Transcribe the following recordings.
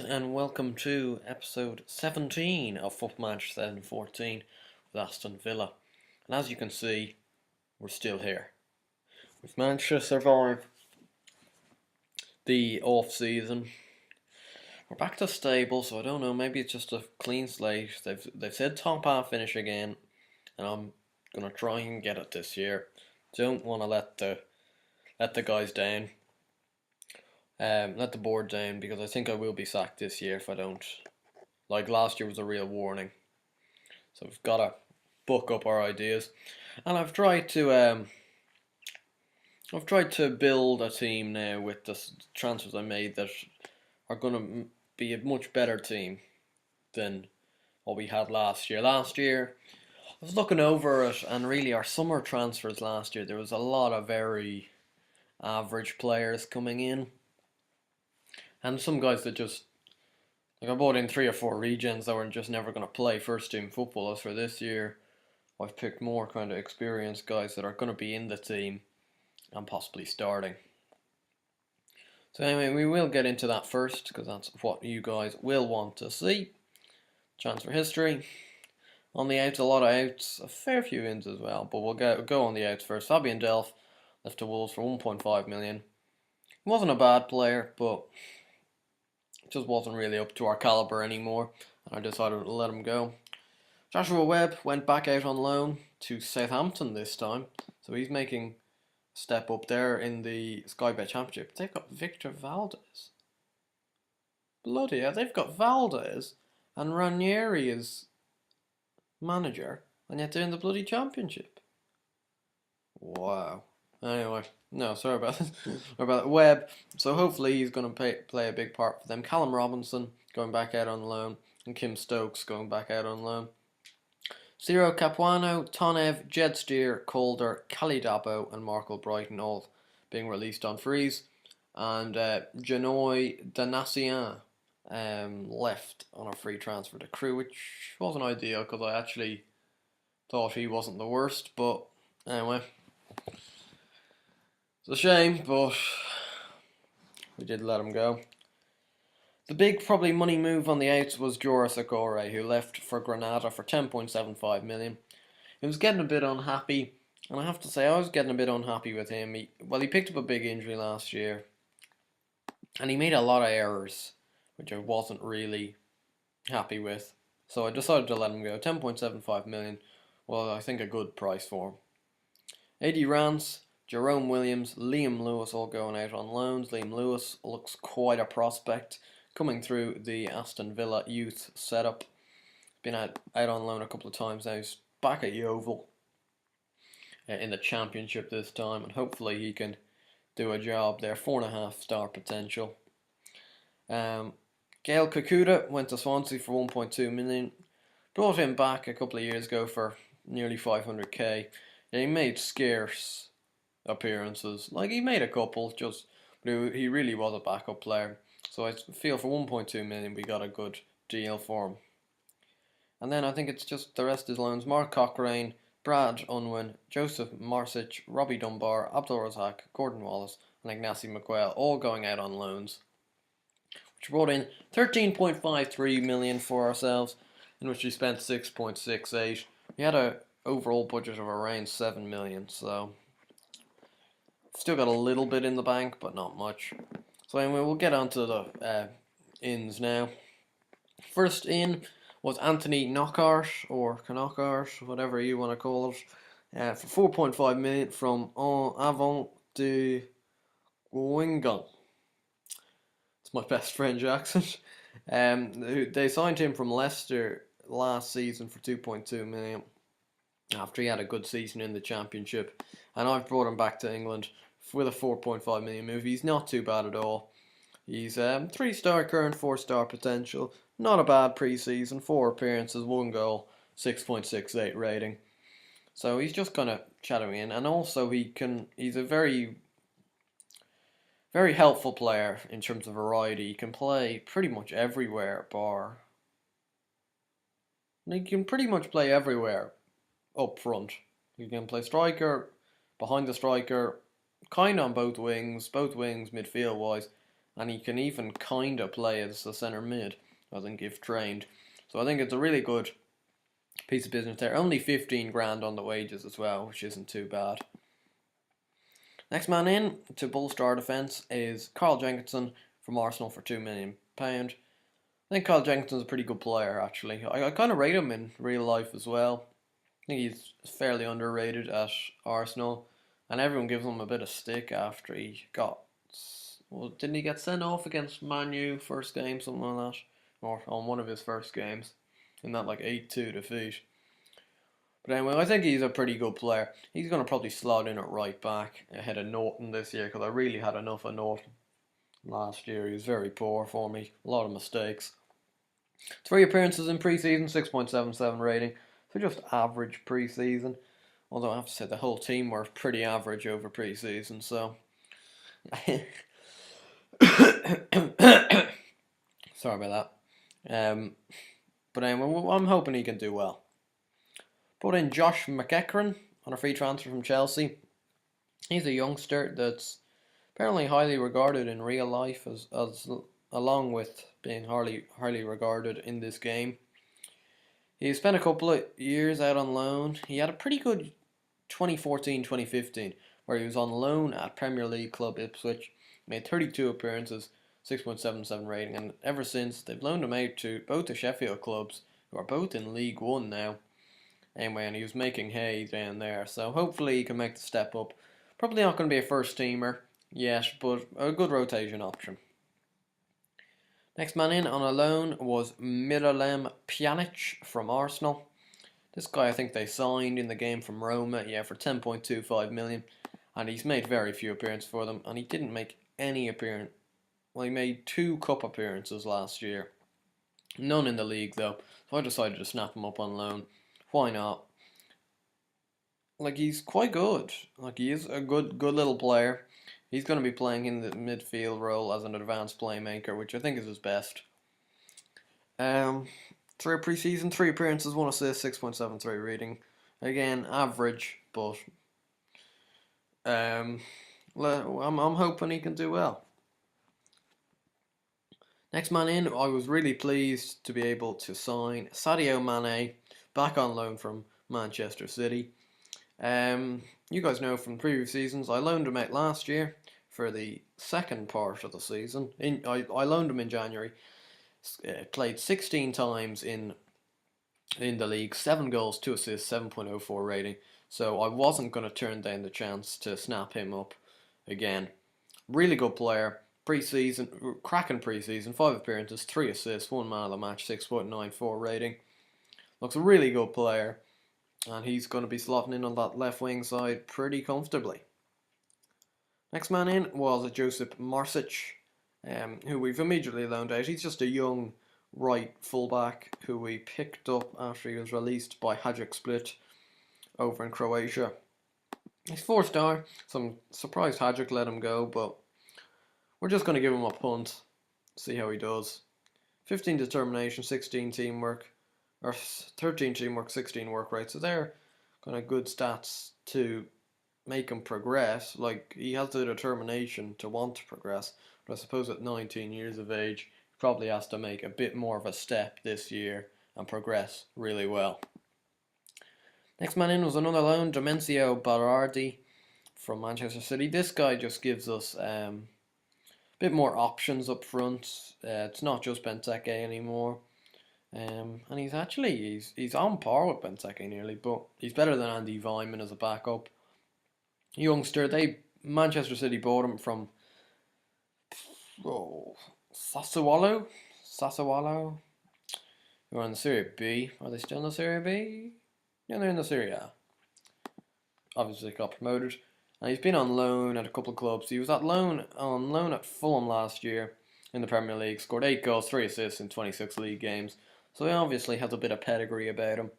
and welcome to episode 17 of Football Match 2014 with Aston Villa. And as you can see, we're still here. We've managed to survive the off-season. We're back to stable, so I don't know, maybe it's just a clean slate. They've said top half finish again, and I'm going to try and get it this year. Don't want to let the guys down. Let the board down, because I think I will be sacked this year if I don't. Like last year was a real warning. So we've got to book up our ideas. And I've tried to build a team now with the transfers I made that are going to be a much better team than what we had last year. Last year, I was looking over it, and really our summer transfers last year, there was a lot of very average players coming in. And some guys that just, like I bought in 3 or 4 regens that were just never going to play first team football. As for this year, I've picked more kind of experienced guys that are going to be in the team and possibly starting. So anyway, we will get into that first, because that's what you guys will want to see. Transfer history. On the outs, a lot of outs, a fair few ins as well, but we'll go on the outs first. Fabian Delph left to Wolves for 1.5 million. He wasn't a bad player, but just wasn't really up to our calibre anymore, and I decided to let him go. Joshua Webb went back out on loan to Southampton this time, so he's making a step up there in the Sky Bet Championship. They've got Victor Valdez. Bloody hell, they've got Valdez and Ranieri as manager, and yet they're in the bloody Championship. Wow. Anyway, no, sorry about this. about Webb. So hopefully he's going to play a big part for them. Callum Robinson going back out on loan, and Kim Stokes going back out on loan. Ciro Capuano, Tonev, Jedsteer, Calder, Calidabo, and Marco Brighton all being released on freeze. And Janoy Danasian left on a free transfer to Crewe, which wasn't ideal because I actually thought he wasn't the worst. But anyway, it's a shame, but we did let him go. The big probably money move on the outs was Joris Agore, who left for Granada for 10.75 million. He was getting a bit unhappy, and I have to say I was getting a bit unhappy with him. He picked up a big injury last year, and he made a lot of errors, which I wasn't really happy with. So I decided to let him go. 10.75 million, well, I think a good price for him. Eddie Rance, Jerome Williams, Liam Lewis all going out on loans. Liam Lewis looks quite a prospect, coming through the Aston Villa youth setup. Been out on loan a couple of times now. He's back at Yeovil in the Championship this time, and hopefully he can do a job there. 4.5 star potential. Gail Kakuta went to Swansea for 1.2 million. Brought him back a couple of years ago for nearly 500k. And he made scarce appearances. Like, he made a couple, but he really was a backup player. So I feel for 1.2 million we got a good deal for him. And then I think it's just the rest is loans. Mark Cochrane, Brad Unwin, Joseph Marsic, Robbie Dunbar, Abdul Razak, Gordon Wallace, and Ignacy McQuail all going out on loans, which brought in 13.53 million for ourselves, in which we spent 6.68. We had a overall budget of around 7 million, so still got a little bit in the bank, but not much. So anyway, we'll get on to the ins now. First in was Anthony Knockhart, or Knockhart, whatever you want to call it, for 4.5 million from Avant de Guingamp. It's my best French accent. They signed him from Leicester last season for 2.2 million after he had a good season in the Championship, and I've brought him back to England with a 4.5 million move. He's not too bad at all. He's 3-star current, 4-star potential. Not a bad pre-season. 4 appearances, 1 goal, 6.68 rating. So he's just kind of shadowing in, and also he's a very, very helpful player in terms of variety. He can play pretty much everywhere, he can pretty much play everywhere up front. He can play striker, behind the striker, kind of on both wings midfield wise, and he can even kind of play as the centre mid, I think, if trained. So I think it's a really good piece of business there. Only 15 grand on the wages as well, which isn't too bad. Next man in to bolster our defence is Carl Jenkinson from Arsenal for £2 million. I think Carl Jenkinson's a pretty good player, actually. I kind of rate him in real life as well. I think he's fairly underrated at Arsenal, and everyone gives him a bit of stick after he got... Well, didn't he get sent off against Man U first game, something like that? Or on one of his first games, in that like 8-2 defeat. But anyway, I think he's a pretty good player. He's going to probably slot in at right back ahead of Norton this year, because I really had enough of Norton last year. He was very poor for me. A lot of mistakes. 3 appearances in pre-season, 6.77 rating. So just average pre-season. Although I have to say the whole team were pretty average over pre-season, so... Sorry about that. But anyway, I'm hoping he can do well. Put in Josh McEachran on a free transfer from Chelsea. He's a youngster that's apparently highly regarded in real life, as along with being highly regarded in this game. He spent a couple of years out on loan. He had a pretty good 2014-2015, where he was on loan at Premier League club Ipswich. Made 32 appearances, 6.77 rating, and ever since they've loaned him out to both the Sheffield clubs, who are both in League One now. Anyway, and he was making hay down there, so hopefully he can make the step up. Probably not going to be a first teamer yet, but a good rotation option. Next man in on a loan was Miralem Pjanic from Arsenal. This guy I think they signed in the game from Roma, for 10.25 million, and he's made very few appearances for them, and he didn't make any appearance. Well, he made 2 cup appearances last year. None in the league though, so I decided to snap him up on loan. Why not? Like, he's quite good. Like, he is a good little player. He's going to be playing in the midfield role as an advanced playmaker, which I think is his best. 3 pre-season, 3 appearances, 1 assist, 6.73 rating. Again, average, but I'm hoping he can do well. Next man in, I was really pleased to be able to sign Sadio Mane, back on loan from Manchester City. You guys know from previous seasons, I loaned him out last year for the second part of the season. I loaned him in January. Played 16 times in the league, 7 goals, 2 assists, 7.04 rating. So I wasn't going to turn down the chance to snap him up again. Really good player. Pre-season, cracking pre-season, 5 appearances, 3 assists, 1 man of the match, 6.94 rating. Looks a really good player, and he's going to be slotting in on that left wing side pretty comfortably. Next man in was Josip Marsic, who we've immediately loaned out. He's just a young right fullback who we picked up after he was released by Hajduk Split over in Croatia. He's 4-star, so I'm surprised Hajduk let him go, but we're just going to give him a punt, see how he does. 15 determination, 16 teamwork, or 13 teamwork, 16 work rate. So they're kind of good stats to make him progress. Like, he has the determination to want to progress, but I suppose at 19 years of age, he probably has to make a bit more of a step this year and progress really well. Next man in was another loan, Demencio Berardi from Manchester City. This guy just gives us a bit more options up front. It's not just Benteke anymore. And he's on par with Benteke nearly, but he's better than Andy Vyman as a backup. Youngster, Manchester City bought him from Sassuolo, who are in the Serie B. Are they still in the Serie B? Yeah, they're in the Serie A. Obviously got promoted. And he's been on loan at a couple of clubs. He was on loan at Fulham last year in the Premier League. Scored 8 goals, 3 assists in 26 league games. So he obviously has a bit of pedigree about him.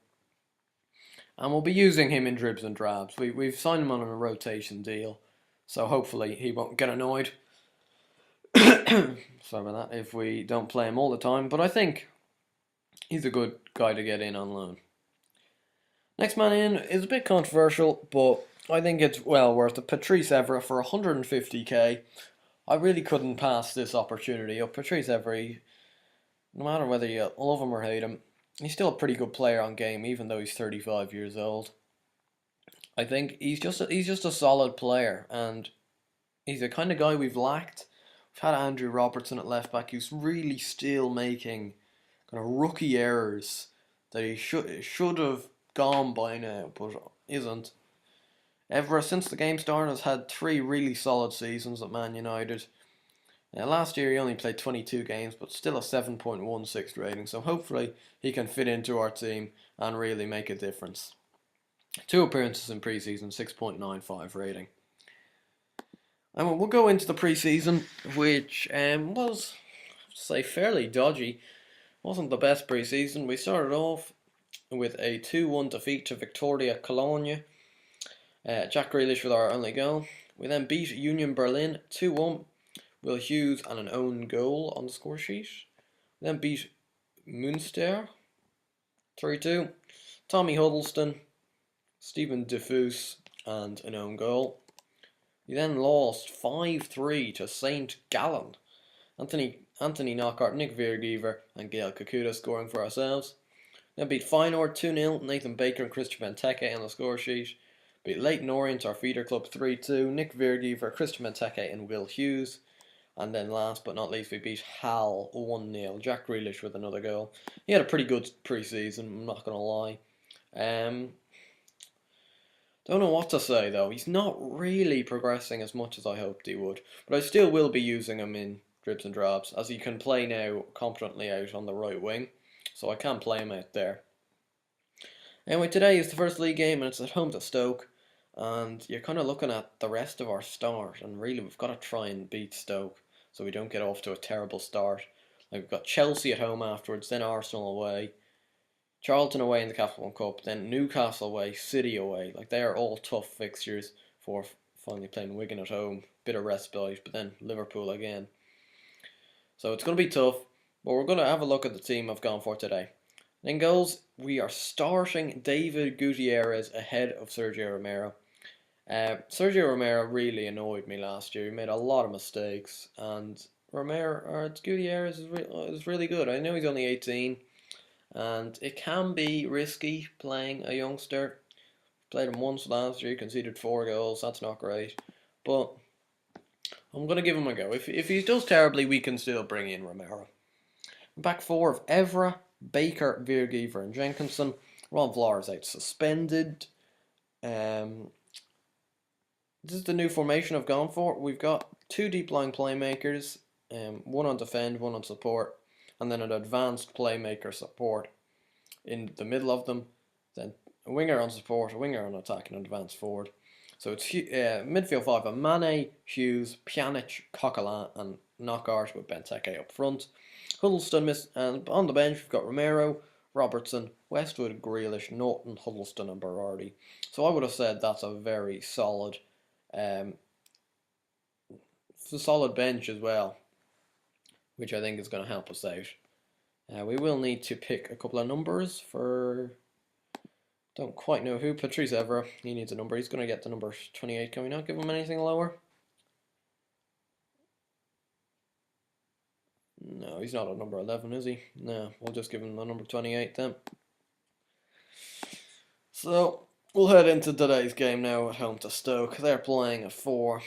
And we'll be using him in dribs and drabs. We've signed him on a rotation deal. So hopefully he won't get annoyed. Sorry about that, if we don't play him all the time. But I think he's a good guy to get in on loan. Next man in is a bit controversial, but I think it's well worth it. Patrice Evra for 150k. I really couldn't pass this opportunity up. Patrice Evra, no matter whether you love him or hate him, he's still a pretty good player on game, even though he's 35 years old. I think he's just a solid player, and he's the kind of guy we've lacked. We've had Andrew Robertson at left back, who's really still making kind of rookie errors that he should have gone by now, but isn't. Ever since the game started, has had three really solid seasons at Man United. Last year he only played 22 games, but still a 7.16 rating, so hopefully he can fit into our team and really make a difference. 2 appearances in pre-season, 6.95 rating. And we'll go into the pre-season, which was, to say, fairly dodgy. Wasn't the best pre-season. We started off with a 2-1 defeat to Victoria Cologne. Jack Grealish with our only goal. We then beat Union Berlin 2-1. Will Hughes and an own goal on the score sheet. We then beat Münster 3-2. Tommy Huddleston, Stephen Diffus and an own goal. We then lost 5-3 to St. Gallen. Anthony Knockhart, Nick Viergever and Gael Kakuta scoring for ourselves. Then beat Feyenoord 2-0, Nathan Baker and Christian Benteke on the score sheet. Beat Leyton Orient, our feeder club, 3-2, Nick Viergever, Christian Benteke and Will Hughes. And then last but not least, we beat Hull 1-0, Jack Grealish with another goal. He had a pretty good pre-season, I'm not going to lie. Don't know what to say though. He's not really progressing as much as I hoped he would. But I still will be using him in dribs and drabs, as he can play now competently out on the right wing. So I can play him out there. Anyway, today is the first league game and it's at home to Stoke. And you're kind of looking at the rest of our start. And really we've got to try and beat Stoke so we don't get off to a terrible start. Like we've got Chelsea at home afterwards, then Arsenal away. Charlton away in the Capital One Cup, then Newcastle away, City away. Like they are all tough fixtures for finally playing Wigan at home. Bit of respite, but then Liverpool again. So it's going to be tough, but we're going to have a look at the team I've gone for today. In goals, we are starting David Gutierrez ahead of Sergio Romero. Sergio Romero really annoyed me last year. He made a lot of mistakes, and Gutierrez is really good. I know he's only 18. And it can be risky playing a youngster. Played him once last year, conceded 4 goals. That's not great. But I'm going to give him a go. If he does terribly, we can still bring in Romero. Back four of Evra, Baker, Viergever and Jenkinson. Ron Vlaar is out suspended. This is the new formation I've gone for. We've got 2 deep line playmakers. One on defend, one on support. And then an advanced playmaker support in the middle of them. Then a winger on support, a winger on attack, and an advanced forward. So it's midfield 5 of Mane, Hughes, Pjanic, Coquelin, and Knockhart with Benteke up front. Huddleston and on the bench we've got Romero, Robertson, Westwood, Grealish, Norton, Huddleston, and Berardi. So I would have said that's a very solid, solid bench as well, which I think is going to help us out. We will need to pick a couple of numbers for... Don't quite know who. Patrice Evra. He needs a number. He's going to get the number 28. Can we not give him anything lower? No, he's not a number 11, is he? No, we'll just give him the number 28 then. So, we'll head into today's game now at home to Stoke. They're playing a 4-5-1.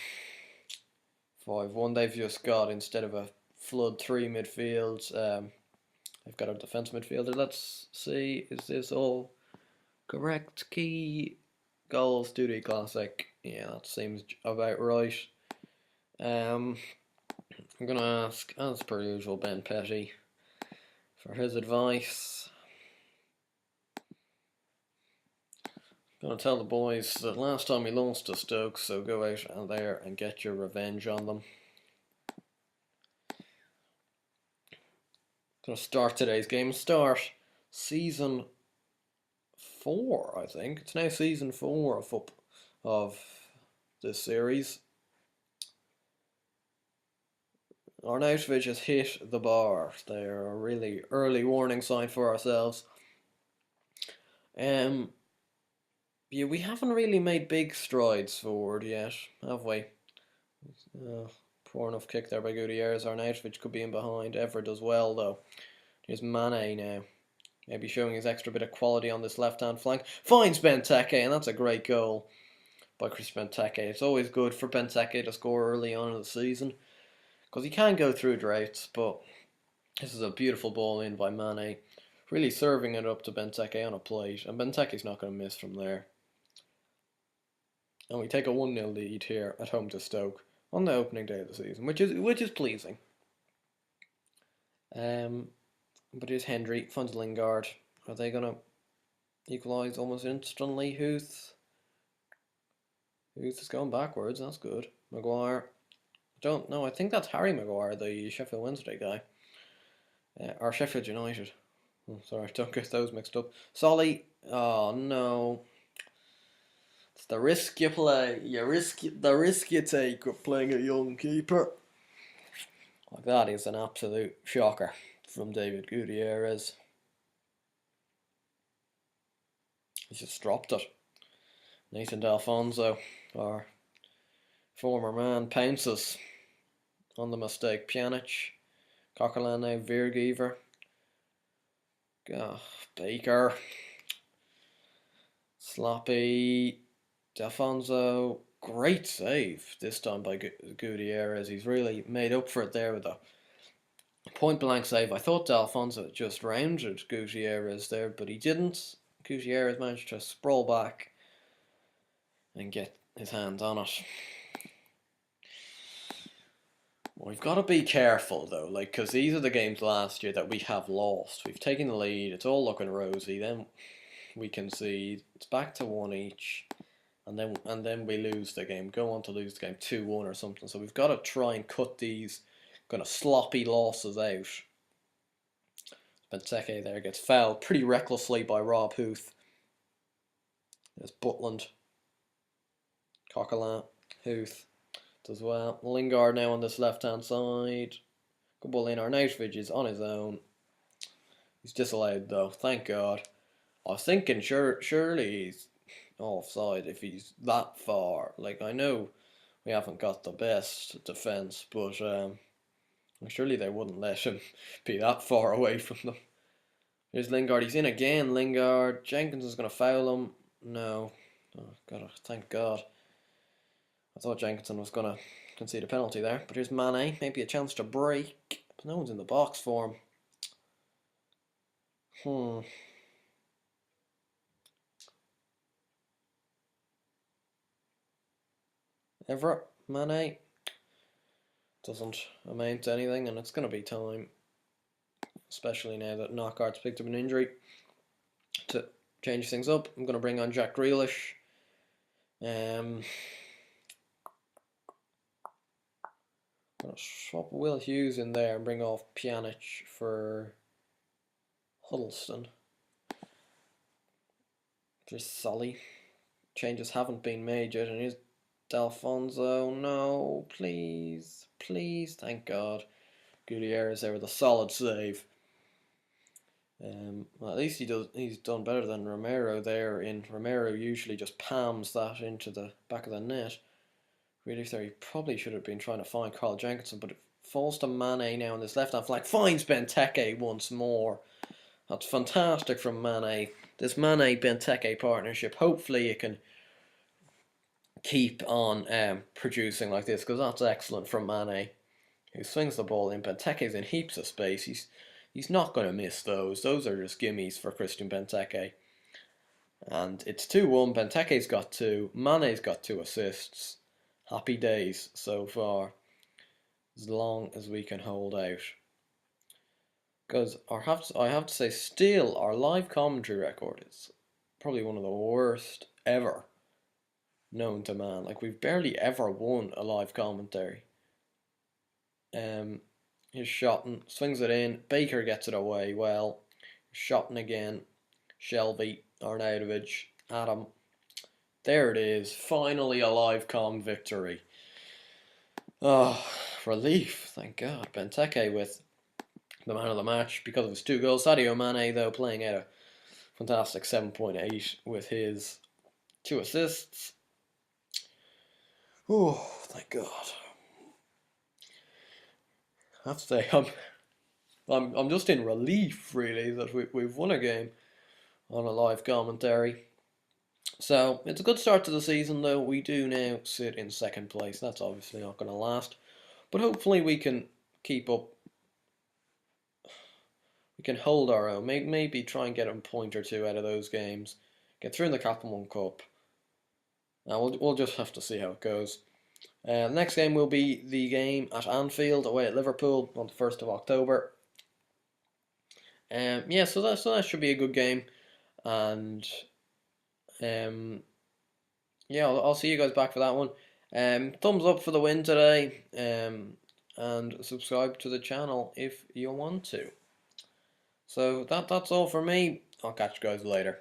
They've just got, instead of a flood 3 midfields, they've got a defence midfielder. Let's see, is this all correct? Key goals, duty classic. Yeah, that seems about right. I'm going to ask, as per usual, Ben Petty for his advice. I'm going to tell the boys that last time we lost to Stoke, so go out and there and get your revenge on them. Going to start today's game. Start season 4, I think. It's now season 4 of this series. Arnautovic has hit the bar. They're a really early warning sign for ourselves. Yeah, we haven't really made big strides forward yet, have we? Poor enough kick there by Gutierrez. Arnautovic could be in behind. Ever does well though. Here's Mane now. Maybe showing his extra bit of quality on this left-hand flank. Finds Benteke, and that's a great goal by Chris Benteke. It's always good for Benteke to score early on in the season, because he can go through droughts, but this is a beautiful ball in by Mane. Really serving it up to Benteke on a plate, and Benteke's not going to miss from there. And we take a 1-0 lead here at home to Stoke on the opening day of the season, which is pleasing. But here's Hendry, finds Lingard. Are they going to equalise almost instantly? Huth is going backwards, that's good. Maguire. I don't know, I think that's Harry Maguire, the Sheffield Wednesday guy. Or Sheffield United. Oh, sorry, don't get those mixed up. Solly. Oh no. It's the risk you play. The risk you take with playing a young keeper. Like that is an absolute shocker from David Gutierrez. He's just dropped it. Nathan D'Alfonso, our former man, pounces on the mistake. Pjanic, Coquelin now, Virgiver. Baker. Sloppy. D'Alfonso. Great save this time by Gutierrez. He's really made up for it there with a point blank save. I thought D'Alfonso just rounded Gutierrez there, but he didn't. Gutierrez managed to sprawl back and get his hands on it. We've got to be careful though, because these are the games last year that we have lost. We've taken the lead, it's all looking rosy, then we concede, it's back to 1 each, and then we lose the game, go on to lose the game 2-1 or something. So we've got to try and cut these kind of sloppy losses out. Benteke there gets fouled pretty recklessly by Rob Huth. There's Butland, Coquelin, Huth as well. Lingard now on this left hand side. Good ball in. Arnautovic is on his own. He's disallowed though, thank God. I was thinking surely he's offside if he's that far. I know we haven't got the best defence, but surely they wouldn't let him be that far away from them. Here's Lingard, he's in again. Lingard, Jenkins is going to foul him. No. Oh, God, thank God. I thought Jenkinson was going to concede a penalty there. But here's Mane, maybe a chance to break. But no one's in the box for him. Everett, Mane. Doesn't amount to anything, and it's going to be time, especially now that Knockaert's picked up an injury, to change things up. I'm going to bring on Jack Grealish. I'm going to swap Will Hughes in there and bring off Pjanic for Huddleston. There's Solly. Changes haven't been made yet, and here's D'Alfonso. No, please, thank God. Gutierrez there with a solid save. Well, at least he's done better than Romero there. Romero usually just palms that into the back of the net. Really, there he probably should have been trying to find Carl Jenkinson, but it falls to Mane now on this left hand flank. Finds Benteke once more. That's fantastic from Mane. This Mane-Benteke partnership, hopefully it can keep on producing like this, because that's excellent from Mane, who swings the ball in. Benteke's in heaps of space. He's not going to miss those. Those are just gimmies for Christian Benteke. And it's 2-1. Benteke's got 2. Mane's got 2 assists. Happy days so far, as long as we can hold out. Because I have to say, still, our live commentary record is probably one of the worst ever known to man. We've barely ever won a live commentary. Here's Shotton, swings it in. Baker gets it away well. Shotton again. Shelby, Arnautovic, Adam. There it is. Finally a live com victory. Oh, relief, thank God. Benteke with the man of the match because of his 2 goals. Sadio Mane, though, playing at a fantastic 7.8 with his 2 assists. Oh, thank God. I have to say I'm just in relief really that we've won a game on a live commentary. So it's a good start to the season, though. We do now sit in second place. That's obviously not going to last, but hopefully we can keep up. We can hold our own. Maybe try and get a point or two out of those games. Get through in the Capital One Cup. Now we'll just have to see how it goes. Next game will be the game at Anfield away at Liverpool on the 1st of October. Yeah, so that should be a good game, and yeah, I'll see you guys back for that one. Thumbs up for the win today, and subscribe to the channel if you want to. So that's all for me. I'll catch you guys later.